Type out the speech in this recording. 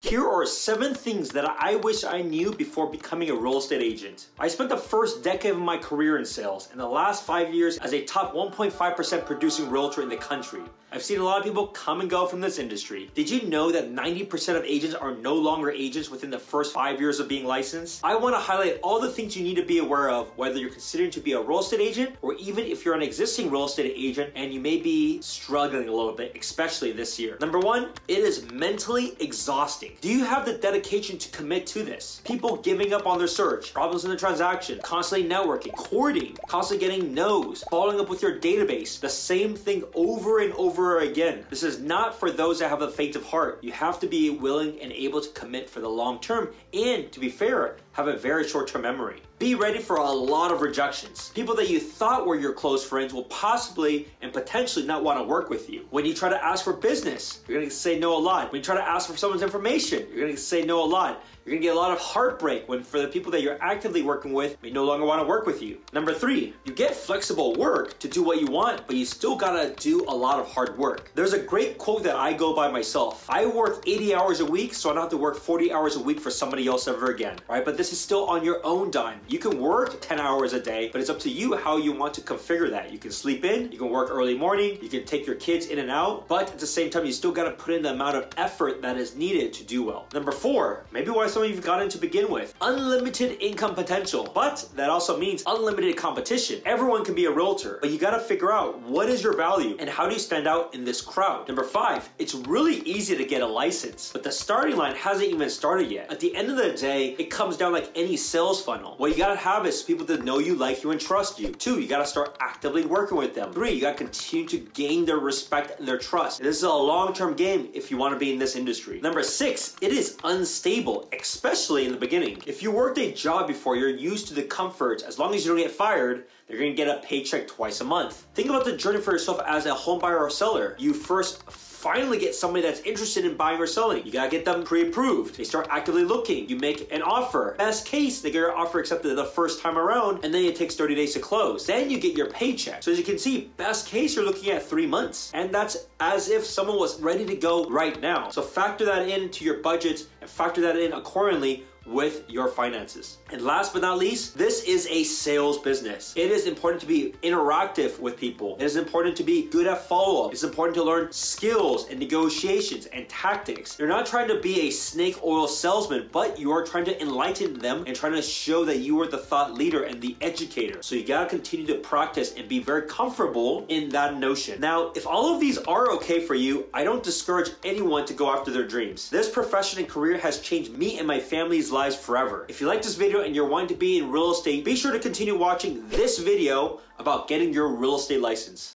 Here are 7 things that I wish I knew before becoming a real estate agent. I spent the first decade of my career in sales and the last 5 years as a top 1.5% producing realtor in the country. I've seen a lot of people come and go from this industry. Did you know that 90% of agents are no longer agents within the first 5 years of being licensed? I want to highlight all the things you need to be aware of, whether you're considering to be a real estate agent or even if you're an existing real estate agent and you may be struggling a little bit, especially this year. Number 1, it is mentally exhausting. Do you have the dedication to commit to this? People giving up on their search, problems in the transaction, constantly networking, courting, constantly getting no's, following up with your database, the same thing over and over again. This is not for those that have a faint of heart. You have to be willing and able to commit for the long term and, to be fair, have a very short-term memory. Be ready for a lot of rejections. People that you thought were your close friends will possibly and potentially not want to work with you. When you try to ask for business, you're going to say no a lot. When you try to ask for someone's information, you're going to say no a lot. You're going to get a lot of heartbreak when for the people that you're actively working with, they no longer want to work with you. Number 3, you get flexible work to do what you want, but you still got to do a lot of hard work. There's a great quote that I go by myself. I work 80 hours a week, so I don't have to work 40 hours a week for somebody else ever again, right? But this is still on your own dime. You can work 10 hours a day, but it's up to you how you want to configure that. You can sleep in, you can work early morning, you can take your kids in and out, but at the same time, you still got to put in the amount of effort that is needed to do well. Number 4, maybe why some of you got into begin with, unlimited income potential, but that also means unlimited competition. Everyone can be a realtor, but you got to figure out what is your value and how do you stand out in this crowd. Number 5, it's really easy to get a license, but the starting line hasn't even started yet. At the end of the day, it comes down like any sales funnel. What you got to have is people that know you, like you, and trust you. 2, you got to start actively working with them. 3, you got to continue to gain their respect and their trust. This is a long-term game if you want to be in this industry. Number 6, it is unstable, especially in the beginning. If you worked a job before, you're used to the comforts. As long as you don't get fired, they're going to get a paycheck twice a month. Think about the journey for yourself as a home buyer or seller. You first finally get somebody that's interested in buying or selling. You gotta get them pre-approved. They start actively looking. You make an offer. Best case, they get your offer accepted the first time around, and then it takes 30 days to close. Then you get your paycheck. So as you can see, best case, you're looking at 3 months. And that's as if someone was ready to go right now. So factor that into your budgets and factor that in accordingly with your finances. And last but not least, this is a sales business. It is important to be interactive with people. It is important to be good at follow-up. It's important to learn skills and negotiations and tactics. You're not trying to be a snake oil salesman, but you are trying to enlighten them and trying to show that you are the thought leader and the educator. So you gotta continue to practice and be very comfortable in that notion. Now, if all of these are okay for you, I don't discourage anyone to go after their dreams. This profession and career has changed me and my family's lives forever. If you like this video and you're wanting to be in real estate, be sure to continue watching this video about getting your real estate license.